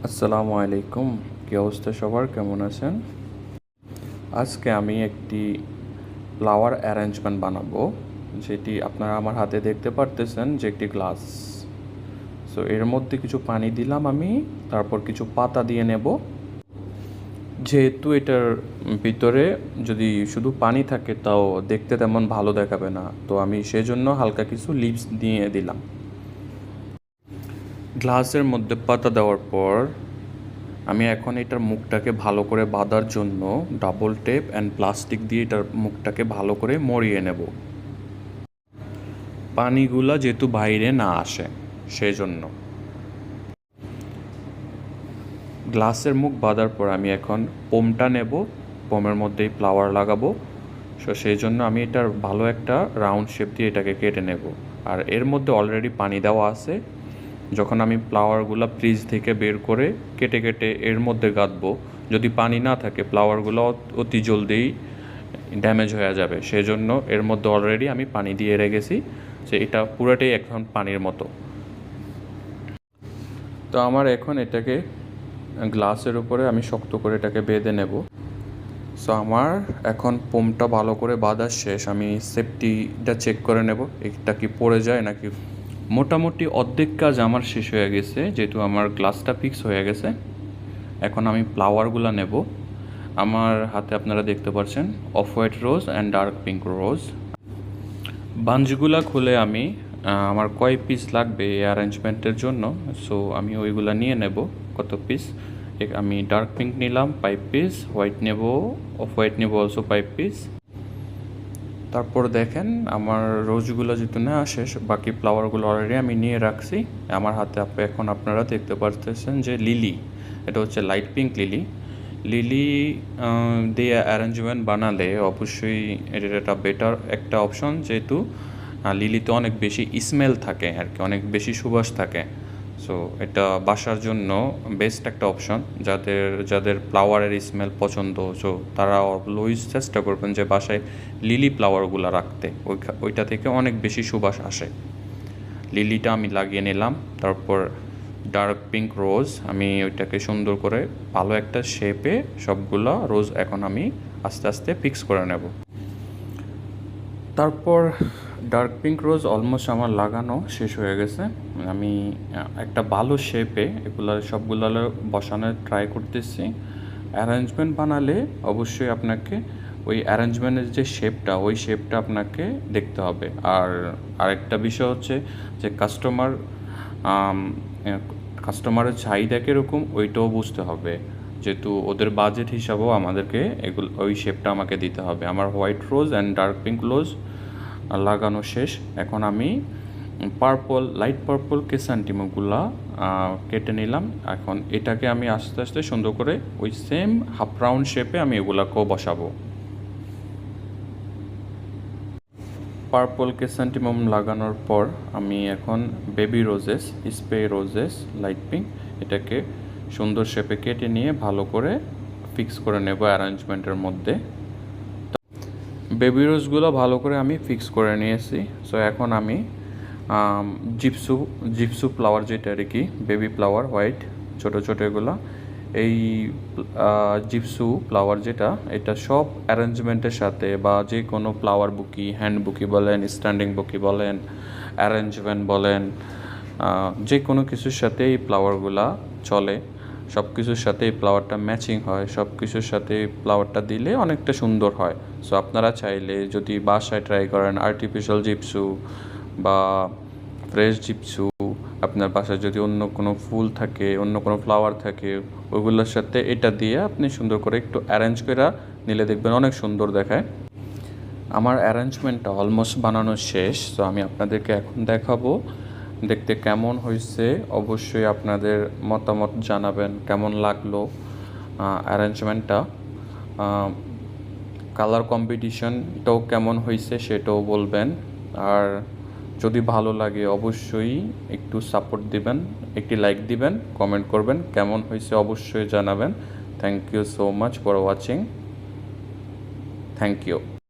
আসসালামু আলাইকুম। কী অবস্থা সবার, কেমন আছেন? আজকে আমি একটি ফ্লাওয়ার অ্যারেঞ্জমেন্ট বানাবো, যেটি আপনারা আমার হাতে দেখতে পারতেছেন যে একটি গ্লাস। সো এর মধ্যে কিছু পানি দিলাম আমি, তারপর কিছু পাতা দিয়ে নেব। যেহেতু এটার ভিতরে যদি শুধু পানি থাকে তাও দেখতে তেমন ভালো দেখাবে না, তো আমি সেজন্য হালকা কিছু লিভস দিয়ে দিলাম। গ্লাসের মধ্যে পাতা দেওয়ার পর আমি এখন এটার মুখটাকে ভালো করে বাঁধার জন্য ডাবল টেপ অ্যান্ড প্লাস্টিক দিয়ে এটার মুখটাকে ভালো করে মরিয়ে নেব, পানিগুলা যেহেতু বাইরে না আসে সেজন্য। গ্লাসের মুখ বাঁধার পর আমি এখন পোমটা নেব, পোমের মধ্যেই ফ্লাওয়ার লাগাবো। সো সেই জন্য আমি এটার ভালো একটা রাউন্ড শেপ দিয়ে এটাকে কেটে নেব। আর এর মধ্যে অলরেডি পানি দেওয়া আছে। যখন আমি ফ্লাওয়ারগুলো ফ্রিজ থেকে বের করে কেটে কেটে এর মধ্যে গাঁথবো, যদি পানি না থাকে ফ্লাওয়ারগুলো অতি জলদিই ড্যামেজ হয়ে যাবে, সেজন্য এর মধ্যে অলরেডি আমি পানি দিয়ে রেখেছি, যে এটা পুরোটাই এখন পানির মতো। তো আমার এখন এটাকে গ্লাসের উপরে আমি শক্ত করে এটাকে বেঁধে নেব। সো আমার এখন পোমটা ভালো করে বাঁধা শেষ। আমি সেফটিটা চেক করে নেব, এটা কি পড়ে যায় নাকি। মোটামুটি অর্ধেক কাজ আমার শেষ হয়ে গেছে, যেহেতু আমার গ্লাসটা ফিক্স হয়ে গেছে। এখন আমি ফ্লাওয়ারগুলো নেব। আমার হাতে আপনারা দেখতে পাচ্ছেন off white rose and dark pink rose. বাঞ্চগুলা খুলে আমি আমার কয় পিস লাগবে এই অ্যারেঞ্জমেন্টের জন্য, সো আমি ওইগুলা নিয়ে নেব। কত পিস, আমি ডার্ক পিঙ্ক নিলাম 5 পিস, হোয়াইট নেব, অফ হোয়াইট নেব অলসো 5 পিস। তারপর দেখেন আমার রোজগুলো যেহেতু নেওয়া শেষ, বাকি ফ্লাওয়ারগুলো অলরেডি আমি নিয়ে রাখছি আমার হাতে। এখন আপনারা দেখতে পারতেছেন যে লিলি, এটা হচ্ছে লাইট পিঙ্ক লিলি। লিলি দিয়ে অ্যারেঞ্জমেন্ট বানালে অবশ্যই এটার একটা বেটার একটা অপশন, যেহেতু লিলিতে অনেক বেশি স্মেল থাকে আর কি, অনেক বেশি সুবাস থাকে। সো এটা বাসার জন্য বেস্ট একটা অপশন। যাদের যাদের ফ্লাওয়ারের স্মেল পছন্দ, সো তারা অলওয়েজ চেষ্টা করবেন যে বাসায় লিলি ফ্লাওয়ারগুলো রাখতে, ওইটা থেকে অনেক বেশি সুবাস আসে। লিলিটা আমি লাগিয়ে নিলাম। তারপর ডার্ক পিঙ্ক রোজ, আমি ওইটাকে সুন্দর করে ভালো একটা শেপে সবগুলো রোজ এখন আমি আস্তে আস্তে ফিক্স করে নেব। তারপর ডার্ক পিঙ্ক রোজ অলমোস্ট আমার লাগানো শেষ হয়ে গেছে। আমি একটা ভালো শেপে এগুলো সবগুলো বসানোর ট্রাই করতেছি। অ্যারেঞ্জমেন্ট বানালে অবশ্যই আপনাকে ওই অ্যারেঞ্জমেন্টের যে শেপটা, ওই শেপটা আপনাকে দেখতে হবে। আর আরেকটা বিষয় হচ্ছে যে কাস্টমারের চাহিদা কীরকম ওইটাও বুঝতে হবে, যেহেতু ওদের বাজেট হিসাবেও আমাদেরকে এগুলো ওই শেপটা আমাকে দিতে হবে। আমার white rose and dark pink রোজ লাগানো শেষ। এখন আমি লাইট পার্পল ক্রিস্যান্থেমামগুলা কেটে নিলাম। এখন এটাকে আমি আস্তে আস্তে সুন্দর করে ওই সেম হাফ রাউন্ড শেপে আমি এগুলাকেও বসাবো। পার্পল ক্রিস্যান্থেমাম লাগানোর পর আমি এখন baby roses, spray roses light pink, এটাকে সুন্দর শেপে কেটে নিয়ে ভালো করে ফিক্স করে নেব অ্যারেঞ্জমেন্টের মধ্যে। বেবি রোজগুলো ভালো করে আমি ফিক্স করে নিয়েছি। সো এখন আমি জিপসু ফ্লাওয়ার, যেটা আর কি বেবি ফ্লাওয়ার হোয়াইট ছোটো ছোটো এগুলো, এই জিপসু ফ্লাওয়ার যেটা, এটা সব অ্যারেঞ্জমেন্টের সাথে বা যে কোনো ফ্লাওয়ার বুকি, হ্যান্ড বুকি বলেন, স্ট্যান্ডিং বুকি বলেন, অ্যারেঞ্জমেন্ট বলেন, যে কোনো কিছুর সাথে এই ফ্লাওয়ারগুলা চলে। সব কিছুর সাথে এই ফ্লাওয়ারটা ম্যাচিং হয়, সব কিছুর সাথে ফ্লাওয়ারটা দিলে অনেকটা সুন্দর হয়। সো আপনারা চাইলে যদি বাসায় ট্রাই করেন আর্টিফিশিয়াল জিপসু বা ফ্রেশ জিপসু, আপনার বাসায় যদি অন্য কোনো ফুল থাকে, অন্য কোনো ফ্লাওয়ার থাকে, ওইগুলোর সাথে এটা দিয়ে আপনি সুন্দর করে একটু অ্যারেঞ্জ করে নিলে দেখবেন অনেক সুন্দর দেখায়। আমার অ্যারেঞ্জমেন্টটা অলমোস্ট বানানো শেষ। তো আমি আপনাদেরকে এখন দেখাবো দেখতে কেমন হয়েছে। অবশ্যই আপনাদের মতামত জানাবেন কেমন লাগলো অ্যারেঞ্জমেন্টটা। কালার কম্বিনেশনটাও কেমন হয়েছে সেটাও বলবেন। আর যদি ভালো লাগে অবশ্যই একটু সাপোর্ট দিবেন, একটি লাইক দিবেন, কমেন্ট করবেন, কেমন হয়েছে অবশ্যই জানাবেন। Thank you so much for watching. Thank you.